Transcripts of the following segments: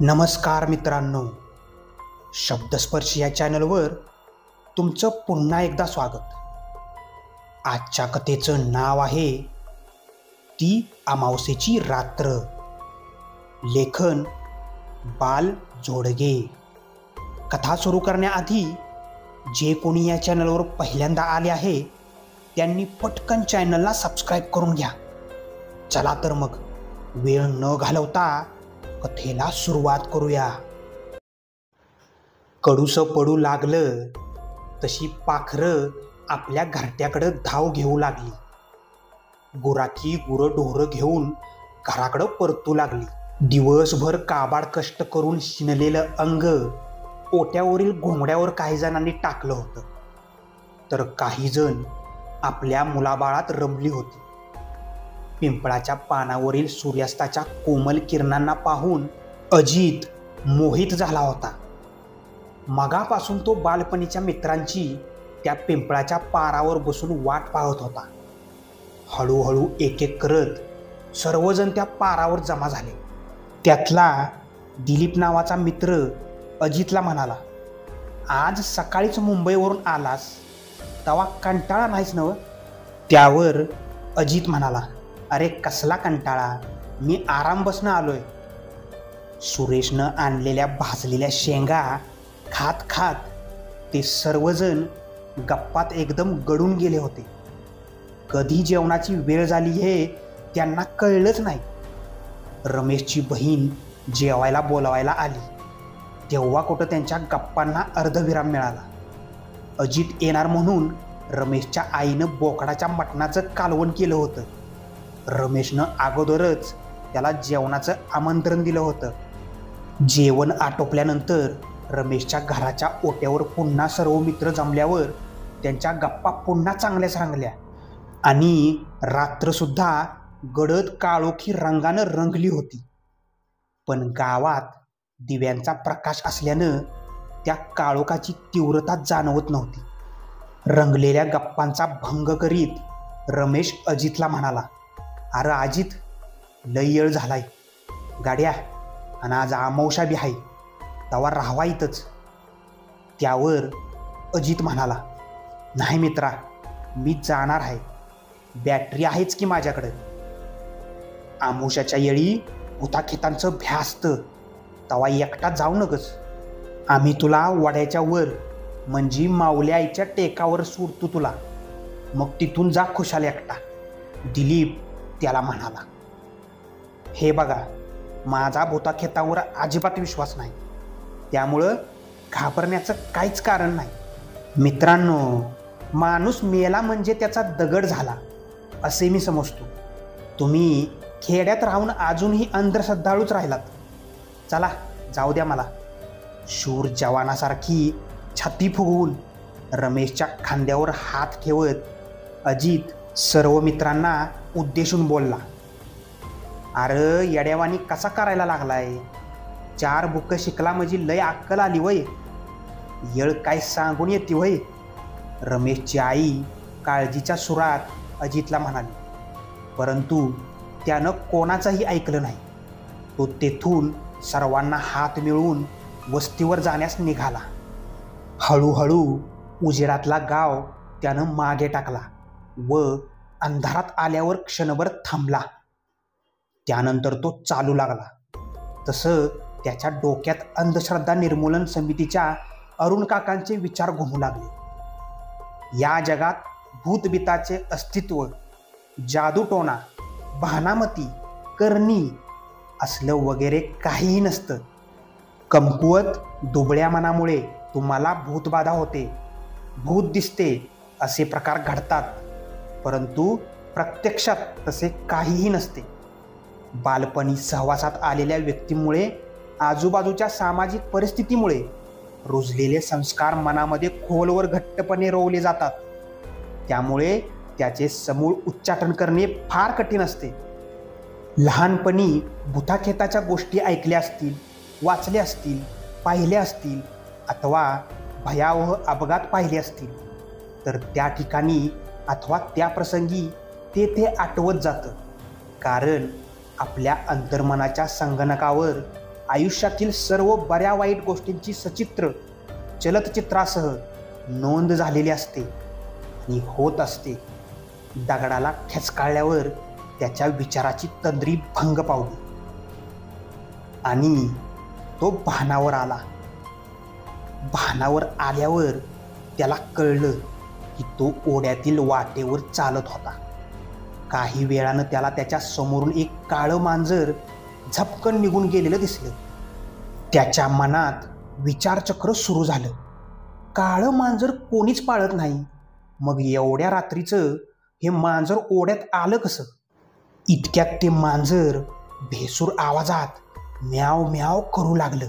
नमस्कार मित्रांनो, शब्दस्पर्श या चॅनलवर तुमचं पुन्हा एकदा स्वागत. आजच्या कथेचं नाव आहे ती अमावस्येची रात्र. लेखन बाल जोडगे. कथा सुरू करण्याआधी जे कोणी या चॅनलवर पहिल्यांदा आले आहे त्यांनी पटकन चॅनलला सबस्क्राईब करून घ्या. चला तर मग वेळ न घालवता कथेला सुरुवात करूया. कडूसं पडू लागलं तशी पाखरं आपल्या घरट्याकडं धाव घेऊ लागली. गुराखी गुरंढोरं घेऊन घराकडं परतू लागली. दिवसभर काबाड कष्ट करून शिनलेलं अंग ओट्यावरील घोंगड्यावर काही जणांनी टाकलं होतं, तर काही जण आपल्या मुलाबाळात रमली होती. पिंपळाच्या पानावरील सूर्यास्ताच्या कोमल किरणांना पाहून अजित मोहित झाला होता. मगापासून तो बालपणीच्या मित्रांची त्या पिंपळाच्या पारावर बसून वाट पाहत होता. हळूहळू एक एक करत सर्वजण त्या पारावर जमा झाले. त्यातला दिलीप नावाचा मित्र अजितला म्हणाला, आज सकाळीच मुंबईवरून आलास, तवा कंटाळा नाहीस नव? त्यावर अजित म्हणाला, अरे कसला कंटाळा, मी आराम बसणं आलोय. सुरेशनं आणलेल्या भाजलेल्या शेंगा खात खात ते सर्वजण गप्पात एकदम गडून गेले होते. कधी जेवणाची वेळ झाली हे त्यांना कळलंच नाही. रमेशची बहीण जेवायला बोलवायला आली तेव्हा कुठं त्यांच्या गप्पांना अर्धविराम मिळाला. अजित येणार म्हणून रमेशच्या आईनं बोकडाच्या मटणाचं कालवण केलं होतं. रमेशनं अगोदरच त्याला जेवणाचं आमंत्रण दिलं होतं. जेवण आटोपल्यानंतर रमेशच्या घराच्या ओट्यावर पुन्हा सर्व मित्र जमल्यावर त्यांच्या गप्पा पुन्हा चांगल्याच रंगल्या आणि रात्रसुद्धा गडद काळोखी रंगानं रंगली होती. पण गावात दिव्यांचा प्रकाश असल्यानं त्या काळोखाची तीव्रता जाणवत नव्हती. रंगलेल्या गप्पांचा भंग करीत रमेश अजितला म्हणाला, अरे अजित, लय येळ झालाय, गाड्या आणि आज अमावस्या बी आहे, तवा राहावा इथंच. त्यावर अजित म्हणाला, नाही मित्रा, मी जाणार आहे, बॅटरी आहेच की माझ्याकडे. अमावस्याच्या येळी भुताखेतांचं भ्यास्त, तवा एकटा जाऊ नकस. आम्ही तुला वड्याच्या वर म्हणजे माऊल्या आईच्या टेकावर सोडतो तुला, मग तिथून जा खुशाल एकटा. दिलीप त्याला म्हणाला, हे बघा, माझा भुताखेतावर अजिबात विश्वास नाही, त्यामुळं घाबरण्याचं काहीच कारण नाही. मित्रांनो, माणूस मेला म्हणजे त्याचा दगड झाला असे मी समजतो. तुम्ही खेड्यात राहून अजूनही अंधश्रद्धाळूच राहिलात. चला जाऊ द्या मला. शूर जवानासारखी छाती फुगवून रमेशच्या खांद्यावर हात ठेवत अजित सर्व मित्रांना उद्देशून बोलला, अरे येड्यावानी कसा करायला लागलाय? 4 बुकं शिकला म्हणजे लय अक्कल आली वय, येळ काय सांगून येते वय. रमेशची आई काळजीच्या सुरात अजितला म्हणाली, परंतु त्यानं कोणाचंही ऐकलं नाही. तो तेथून सर्वांना हात मिळवून वस्तीवर जाण्यास निघाला. हळूहळू उजेडातला गाव त्यानं मागे टाकला व अंधारात आल्यावर क्षणभर थांबला. त्यानंतर तो चालू लागला. तसं त्याच्या डोक्यात अंधश्रद्धा निर्मूलन समितीच्या अरुण काकांचे विचार घुमू लागले. या जगात भूतबिताचे अस्तित्व, जादूटोणा, भानामती, करणी असलं वगैरे काहीही नसतं. कमकुवत दुबळ्या मनामुळे तुम्हाला भूतबाधा होते, भूत दिसते असे प्रकार घडतात, परंतु प्रत्यक्षात तसे काहीही नसते. बालपणी सहवासात आलेल्या व्यक्तीमुळे, आजूबाजूच्या सामाजिक परिस्थितीमुळे रुजलेले संस्कार मनामध्ये खोलवर घट्टपणे रोवले जातात. त्यामुळे त्याचे समूळ उच्चाटन करणे फार कठीण असते. लहानपणी भुताखेताच्या गोष्टी ऐकल्या असतील, वाचल्या असतील, पाहिल्या असतील अथवा भयावह अपघात पाहिले असतील, तर त्या ठिकाणी अथवा त्या प्रसंगी ते आठवत जातं. कारण आपल्या अंतर्मनाच्या संगणकावर आयुष्यातील सर्व बऱ्या वाईट गोष्टींची सचित्र चलतचित्रासह नोंद झालेली असते आणि होत असते. दगडाला ठेचकाळल्यावर त्याच्या विचाराची तंद्री भंग पावली आणि तो भानावर आला. भानावर आल्यावर त्याला कळलं की तो ओढ्यातील वाटेवर चालत होता. काही वेळानं त्याला त्याच्या समोरून एक काळं मांजर झपकन निघून गेलेलं दिसलं. त्याच्या मनात विचारचक्र सुरू झालं. काळं मांजर कोणीच पाळत नाही, मग एवढ्या रात्रीचं हे मांजर ओढ्यात आलं कसं? इतक्यात ते मांजर भेसूर आवाजात म्याव म्याव करू लागलं.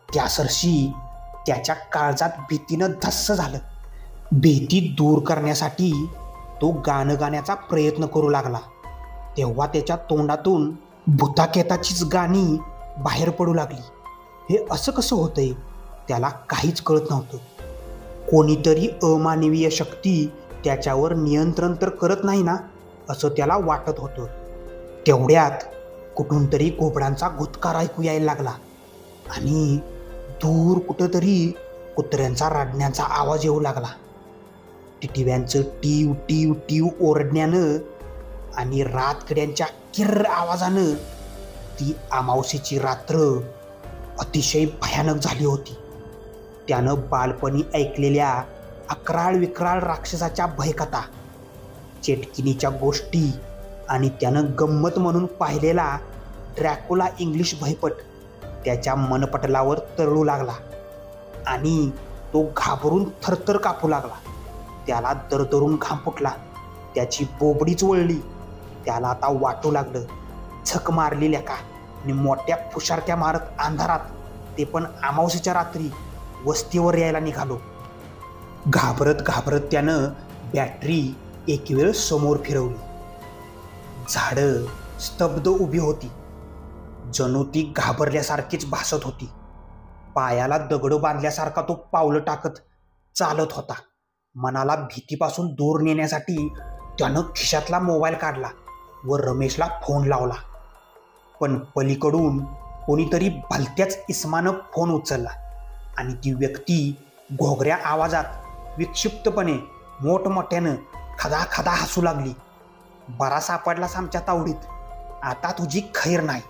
त्यासरशी त्याच्या काळजात भीतीनं धस्स झालं. भीती दूर करण्यासाठी तो गाणं गाण्याचा प्रयत्न करू लागला. तेव्हा त्याच्या तोंडातून भुताकेताचीच गाणी बाहेर पडू लागली. हे असं कसं होतंय त्याला काहीच कळत नव्हतं. कोणीतरी अमानवीय शक्ती त्याच्यावर नियंत्रण तर करत नाही ना असं त्याला वाटत होतं. तेवढ्यात कुठून तरी घोबडांचा घुतकार ऐकू यायला लागला आणि दूर कुठंतरी कुत्र्यांचा रडण्याचा आवाज येऊ लागला. टिटिव्यांचं टीव टीव टीव ओरडण्यानं आणि रातकिड्यांच्या किर्र आवाजानं ती अमावस्येची रात्र अतिशय भयानक झाली होती. त्यानं बालपणी ऐकलेल्या अकराळ विक्राळ राक्षसाच्या भयकथा, चेटकिनीच्या गोष्टी आणि त्यानं गंमत म्हणून पाहिलेला ड्रॅकुला इंग्लिश भयपट त्याच्या मनपटलावर तरळू लागला आणि तो घाबरून थरथर कापू लागला. त्याला दरदरून घाम फुटला. त्याची बोबडीच वळली. त्याला आता वाटू लागलं झक मारलेल्या का आणि मोठ्या फुशारक्या मारत अंधारात, ते पण अमावस्येच्या रात्री वस्तीवर यायला निघालो. घाबरत घाबरत त्यानं बॅटरी एक वेळ समोर फिरवली. झाडं स्तब्ध उभी होती. जणू ती घाबरल्यासारखीच भासत होती. पायाला दगड बांधल्यासारखा तो पावलं टाकत चालत होता. मनाला भीतीपासून दूर नेण्यासाठी त्यानं खिशातला मोबाईल काढला व रमेशला फोन लावला. पण पलीकडून कोणीतरी भलत्याच इस्मानं फोन उचलला आणि ती व्यक्ती घोगऱ्या आवाजात विक्षिप्तपणे मोठमोठ्यानं खदा खदा हसू लागली. बरा सापडलास आमच्या तावडीत, आता तुझी खैर नाही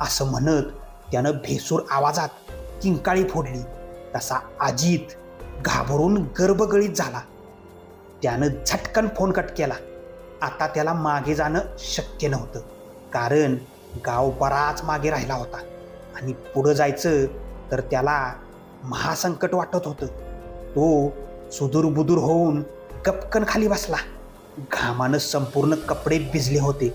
असं म्हणत त्यानं भेसूर आवाजात किंकाळी फोडली. तसा अजित घाबरून गर्भगळीत झाला. त्यानं झटकन फोन कट केला. आता त्याला मागे जाणं शक्य नव्हतं, कारण गाव बराच मागे राहिला होता आणि पुढं जायचं तर त्याला महासंकट वाटत होतं. तो सुदूरबुदूर होऊन गपकन खाली बसला. घामानं संपूर्ण कपडे भिजले होते.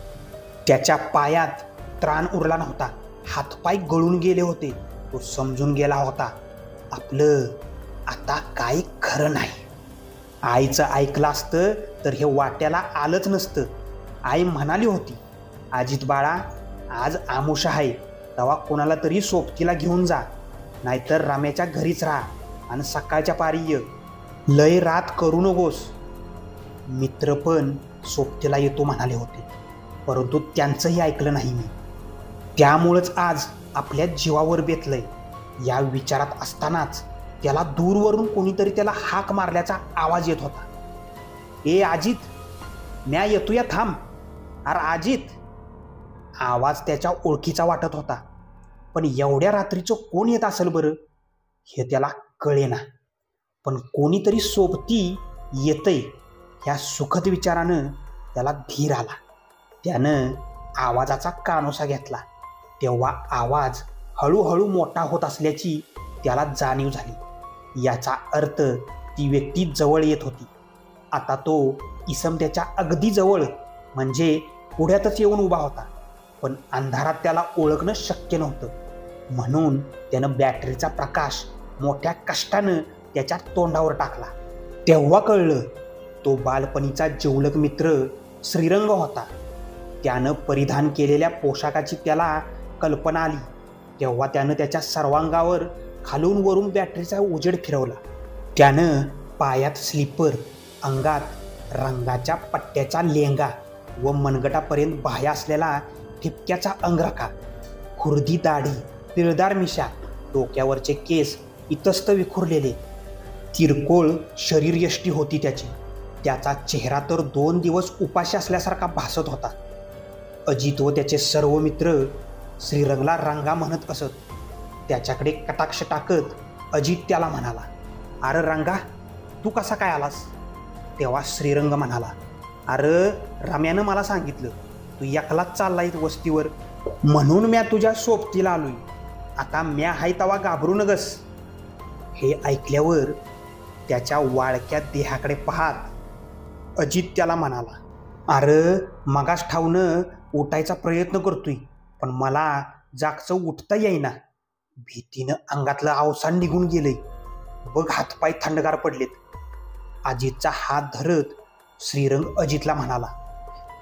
त्याच्या पायात त्राण उरला नव्हता. हातपाय गळून गेले होते. तो समजून गेला होता आपलं आता काही खरं नाही. आईचं ऐकलं असतं तर हे वाट्याला आलंच नसतं. आई म्हणाली होती, अजित बाळा, आज आमुषा आहे, तेव्हा कोणाला तरी सोबतीला घेऊन जा, नाहीतर राम्याच्या घरीच राहा आणि सकाळच्या पारी ये, लय रात करू नकोस. मित्र पण सोबतीला येतो म्हणाले होते, परंतु त्यांचंही ऐकलं नाही मी. त्यामुळंच आज आपल्या जीवावर बेतलंय. या विचारात असतानाच त्याला दूरवरून कोणीतरी त्याला हाक मारल्याचा आवाज येत होता. ए अजित, म्या येतोया, थांब. अरे अजित. आवाज त्याच्या ओळखीचा वाटत होता, पण एवढ्या रात्रीचं कोण येत असेल बरं हे त्याला कळेना. पण कोणीतरी सोबती येतंय ह्या सुखद विचारानं त्याला धीर आला. त्यानं आवाजाचा कानोसा घेतला. तेव्हा आवाज हळूहळू मोठा होत असल्याची त्याला जाणीव झाली. याचा अर्थ ती व्यक्ती जवळ येत होती. आता तो इसम त्याच्या अगदी जवळ म्हणजे पुढ्यातच येऊन उभा होता, पण अंधारात त्याला ओळखणं शक्य नव्हतं. म्हणून त्यानं बॅटरीचा प्रकाश मोठ्या कष्टानं त्याच्या तोंडावर टाकला. तेव्हा कळलं तो बालपणीचा जिवलग मित्र श्रीरंग होता. त्यानं परिधान केलेल्या पोशाखाची त्याला कल्पना आली. तेव्हा त्यानं त्याच्या सर्वांगावर खालून वरून बॅटरीचा उजेड फिरवला. त्यानं पायात स्लीपर, अंगात रंगाच्या पट्ट्याचा लेंगा व मनगटापर्यंत बाह्य असलेला ठिपक्याचा अंगरखा, खुर्दी दाढी पिळदार मिशा, डोक्यावरचे केस इतस्त विखुरलेले, किरकोळ शरीरयष्टी होती त्याची. त्याचा चेहरा तर 2 दिवस उपाशी असल्यासारखा भासत होता. अजित व त्याचे सर्व मित्र श्रीरंगला रंगा म्हणत असत. त्याच्याकडे कटाक्ष टाकत अजित त्याला म्हणाला, अरे रंगा, तू कसा काय आलास? तेव्हा श्रीरंग म्हणाला, अरे रम्यानं मला सांगितलं तू एकलाच चाललाय वस्तीवर, म्हणून म्या तुझ्या सोबतीला आलोय. आता म्या हाय तवा घाबरू नगस. हे ऐकल्यावर त्याच्या वाळक्या देहाकडे पाहत अजित त्याला म्हणाला, अरे मगाच ठाऊनं उठायचा प्रयत्न करतोय, पण मला जागचं उठता येईना. भीतीनं अंगातलं अवसान निघून गेलंय. बघ हातपाय थंडगार पडलेत. अजितचा हात धरत श्रीरंग अजितला म्हणाला,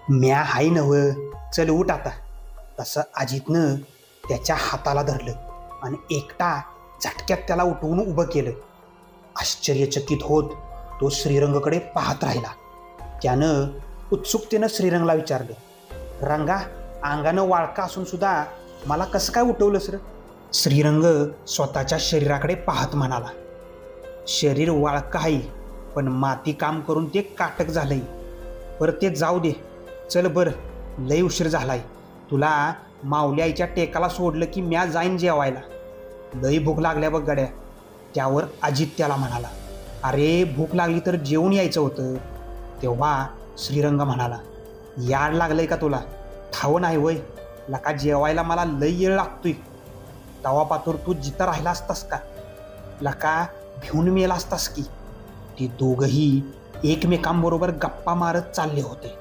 म्या हाय नव्ह, चल उठ आता. तसं अजितनं त्याच्या हाताला धरलं आणि एकटा झटक्यात त्याला उठवून उभं केलं. आश्चर्यचकित होत तो श्रीरंगकडे पाहत राहिला. त्यानं उत्सुकतेनं श्रीरंगला विचारलं, रंगा, अंगानं वाळका असून सुद्धा मला कसं काय उठवलंस र? श्रीरंग स्वतःच्या शरीराकडे पाहत म्हणाला, शरीर वाळका आहे, पण माती काम करून ते काटक झालंय. बरं ते जाऊ दे, चल बरं, लय उशीर झालाय. तुला माऊली आईच्या टेकाला सोडलं की म्या जाईन जेवायला. लय भूक लागल्या बघ गड्या. त्यावर अजित त्याला म्हणाला, अरे भूक लागली तर जेवून यायचं होतं. तेव्हा श्रीरंग म्हणाला, याड लागलंय का तुला? ठावं नाही वय, लका जेवायला मला लय येळ लागतोय. तवा पातूर तू जिथं राहिला असतास का? लका भिवून मेला असतास की. ते दोघंही एकमेकांबरोबर गप्पा मारत चालले होते.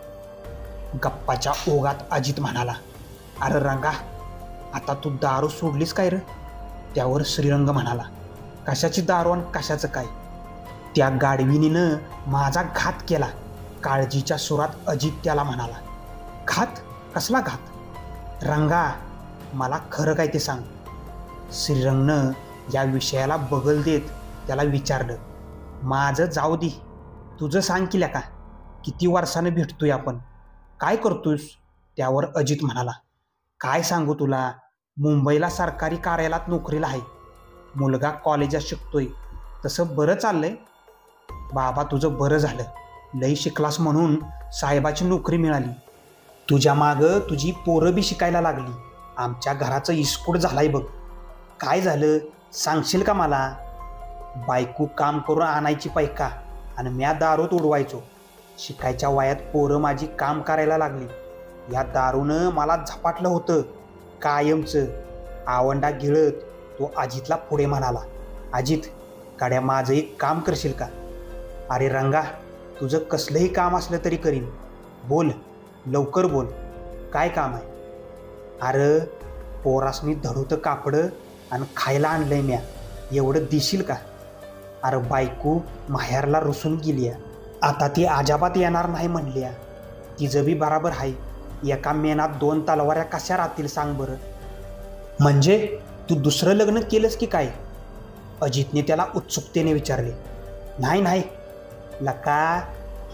गप्पाच्या ओघात अजित म्हणाला, अरे रंगा, आता तू दारू सोडलीस काय रे? त्यावर श्रीरंग म्हणाला, कशाची दारू आणि कशाचं काय? त्या गाढविनीनं माझा घात केला. काळजीच्या सुरात अजित त्याला म्हणाला, घात? कसला घात? रंगा, मला खरं काय ते सांग. श्रीरंगनं या विषयाला बगल देत त्याला विचारलं, माझं जाऊ दे, तुझं सांग की का, किती वर्षानं भेटतोय आपण, काय करतोयस? त्यावर अजित म्हणाला, काय सांगू तुला, मुंबईला सरकारी कार्यालयात नोकरीला आहे. मुलगा कॉलेजात शिकतोय. तसं बरं चाललंय. बाबा तुझं बरं झालं, लई शिकलास म्हणून साहेबाची नोकरी मिळाली. तुझ्या मागं तुझी पोरं बी शिकायला लागली. आमच्या घराचं इस्कूट झालाय बघ. काय झालं सांगशील का मला? बायको काम करून आणायची पैका आणि म्या दारूत उडवायचो. शिकायच्या वयात पोरं माझी काम करायला लागली. या दारूनं मला झपाटलं होतं कायमचं. आवंडा गिळत तो अजितला पुढे म्हणाला, अजित, गाड्या माझं एक काम करशील का? अरे रंगा, तुझं कसलंही काम असलं तरी करीन. बोल, लवकर बोल, काय काम आहे? अरे पोरासनी धडूतं कापडं आणि खायला आणलंय म्या, एवढं देशील का? अरे बायको माहेरला रुसून गेली आहे. आता ती अजाबात येणार नाही म्हणली. तिचं बी बराबर आहे. एका मेनात 2 तलवाऱ्या कशा राहतील सांग बरं? म्हणजे तू दुसरं लग्न केलंस की काय? अजितने त्याला उत्सुकतेने विचारले. नाही नाही लका,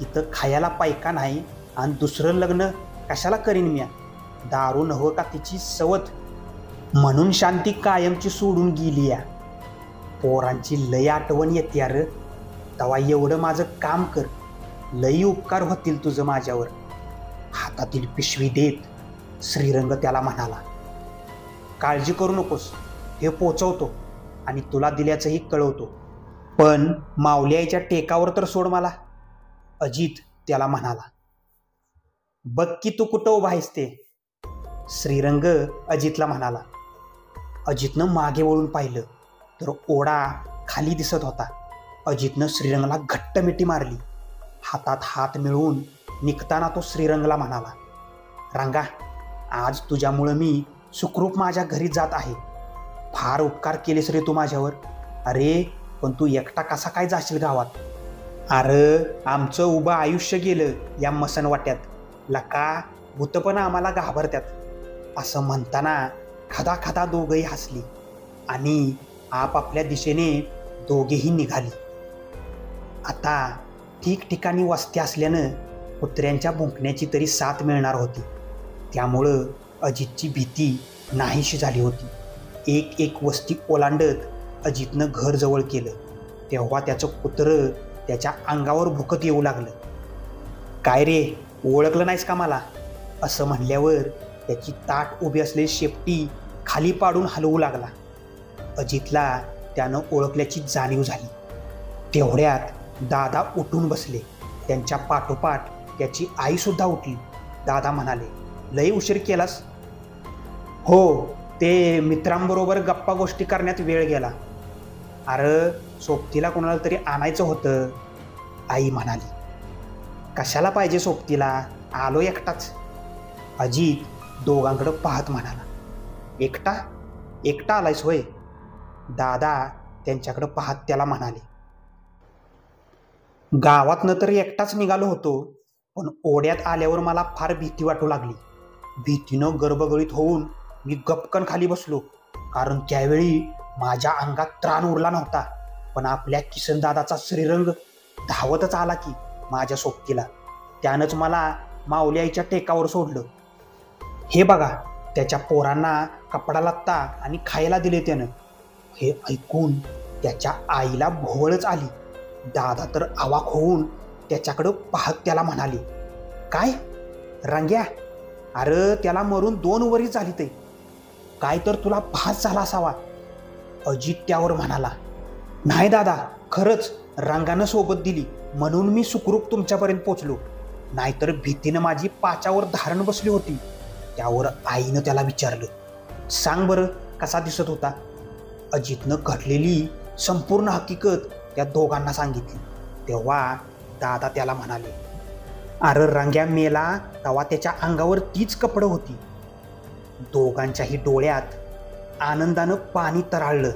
इथं खायला पैका नाही आणि दुसरं लग्न कशाला करीन म्या? दारू नव्ह का तिची सवत, म्हणून शांती कायमची सोडून गेली या. पोरांची लय आठवण येते यार. तवा एवढं माझं काम कर, लई उपकार होतील तुझं माझ्यावर. हातातील पिशवी देत श्रीरंग त्याला म्हणाला, काळजी करू नकोस, हे पोचवतो आणि तुला दिल्याचंही कळवतो. पण माऊली आईच्या टेकावर तर सोड मला. अजित त्याला म्हणाला. बघ की तू कुठं उभा आहेस ते. श्रीरंग अजितला म्हणाला. अजितनं मागे वळून पाहिलं तर ओढा खाली दिसत होता. अजितनं श्रीरंगला घट्ट मिठी मारली. हातात हात मिळवून निघताना तो श्रीरंगला म्हणाला, रंगा, आज तुझ्यामुळं मी सुखरूप माझ्या घरी जात आहे. फार उपकार केलेस रे तू माझ्यावर. अरे पण तू एकटा कसा काय जाशील गावात? अरे आमचं उभं आयुष्य गेलं या मसनवाट्यात. लका भूत पण आम्हाला घाबरत्यात. असं म्हणताना खदा खदा दोघंही हसली आणि आपापल्या दिशेने दोघेही निघाली. आता ठिकठिकाणी वस्ती असल्यानं कुत्र्यांच्या भुंकण्याची तरी साथ मिळणार होती. त्यामुळं अजितची भीती नाहीशी झाली होती. एक एक वस्ती ओलांडत अजितनं घर जवळ केलं तेव्हा त्याचं कुत्रं त्याच्या अंगावर भुकत येऊ लागलं. काय रे, ओळखलं नाहीस का मला? असं म्हणल्यावर त्याची ताट उभी असलेली शेपटी खाली पाडून हलवू लागला. अजितला त्यानं ओळखल्याची जाणीव झाली. तेवढ्यात दादा उठून बसले. त्यांच्या पाठोपाठ त्याची आईसुद्धा उठली. दादा म्हणाले, लई उशीर केलास? हो, ते मित्रांबरोबर गप्पा गोष्टी करण्यात वेळ गेला. अरे, सोबतीला कोणाला तरी आणायचं होतं, आई म्हणाली. कशाला पाहिजे सोबतीला? आलो एकटाच. अजित दोघांकडं पाहत म्हणाला. एकटा? एकटा आलायस होय? दादा त्यांच्याकडं पाहत त्याला म्हणाले. गावातनं तर एकटाच निघालो होतो, पण ओढ्यात आल्यावर मला फार भीती वाटू लागली. भीतीनं गरबगळीत होऊन मी गपकन खाली बसलो, कारण त्यावेळी माझ्या अंगात त्राण उरला नव्हता. पण आपल्या किसनदादाचा श्रीरंग धावतच आला की माझ्या सोबतीला. त्यानंच मला माऊली आईच्या टेकावर सोडलं. हे बघा, त्याच्या पोरांना कपडा लत्ता आणि खायला दिले त्यानं. हे ऐकून त्याच्या आईला भोवळच आली. दादा तर अवाक होऊन त्याच्याकडं पाहत त्याला म्हणाले, काय रंग्या? अरे, त्याला मरून 2 वर्ष झाली ते. काय तर तुला भास झाला असावा. अजित त्यावर म्हणाला, नाही दादा, खरंच रंगानं सोबत दिली म्हणून मी सुखरूप तुमच्यापर्यंत पोचलो. नाहीतर भीतीनं माझी पाचावर धारण बसली होती. त्यावर आईनं त्याला विचारलं, सांग बरं, कसा दिसत होता? अजितनं घडलेली संपूर्ण हकीकत त्या दोघांना सांगितली. तेव्हा दादा त्याला म्हणाले, अरे रंग्या मेला तेव्हा त्याच्या अंगावर तीच कपडं होती. दोघांच्याही डोळ्यात आनंदानं पाणी तराळलं.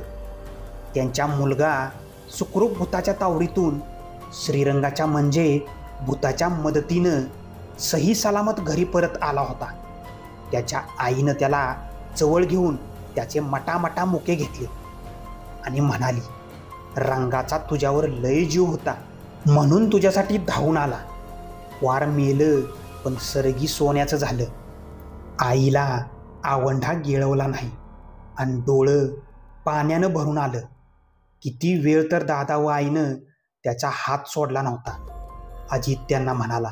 त्यांच्या मुलगा सुखरूप भूताच्या तावडीतून श्रीरंगाच्या म्हणजे भूताच्या मदतीनं सही सलामत घरी परत आला होता. त्याच्या आईनं त्याला जवळ घेऊन त्याचे मटामटा मुके घेतले आणि म्हणाली, रंगाचा तुझ्यावर लय जीव होता म्हणून तुझ्यासाठी धावून आला. वार मेलं पण सरगी सोन्याचं झालं. आईला आवंढा गिळवला नाही आणि डोळं पाण्यानं भरून आलं. किती वेळ तर दादा व आईनं त्याचा हात सोडला नव्हता. अजित त्यांना म्हणाला,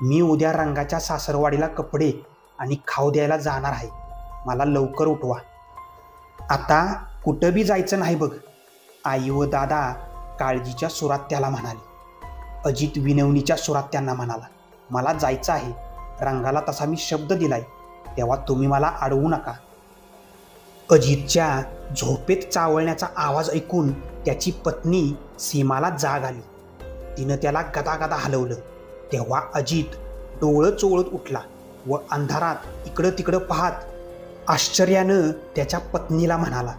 मी उद्या रंगाच्या सासरवाडीला कपडे आणि खाऊ द्यायला जाणार आहे. मला लवकर उठवा. आता कुठं बी जायचं नाही बघ, आई व दादा काळजीच्या सुरात त्याला म्हणाले. अजित विनवणीच्या सुरात त्यांना म्हणाला, मला जायचं आहे. रंगाला तसा मी शब्द दिलाय, तेव्हा तुम्ही मला अडवू नका. अजितच्या झोपेत चावळण्याचा आवाज ऐकून त्याची पत्नी सीमाला जाग आली. तिनं त्याला गदागदा हलवलं. तेव्हा अजित डोळं चोळत उठला व अंधारात इकडं तिकडं पाहत आश्चर्यानं त्याच्या पत्नीला म्हणाला,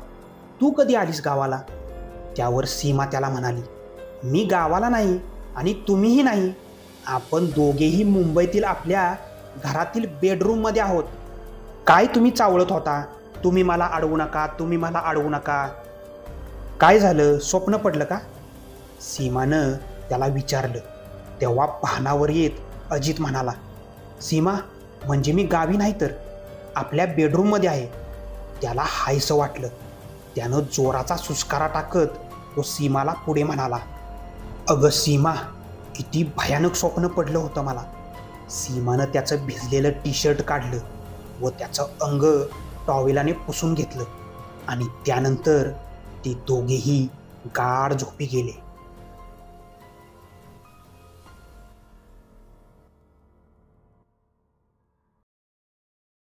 तू कधी आलीस गावाला? त्यावर सीमा त्याला म्हणाली, मी गावाला नाही आणि तुम्हीही नाही. आपण दोघेही मुंबईतील आपल्या घरातील बेडरूममध्ये आहोत. काय तुम्ही चावळत होता? तुम्ही मला अडवू नका, तुम्ही मला अडवू नका. काय झालं, स्वप्न पडलं का? सीमानं त्याला विचारलं. तेव्हा पाहनावर येत अजित म्हणाला, सीमा, म्हणजे मी गावी नाही तर आपल्या बेडरूममध्ये आहे. त्याला हायसं वाटलं. त्यानं जोराचा सुस्कारा टाकत तो सीमाला पुढे म्हणाला, अगं सीमा, किती भयानक स्वप्न पडलं होतं मला. सीमानं त्याचं भिजलेलं टी शर्ट काढलं व त्याचं अंग टॉवेलाने पुसून घेतलं आणि त्यानंतर ते दोघेही गाढ झोपी गेले.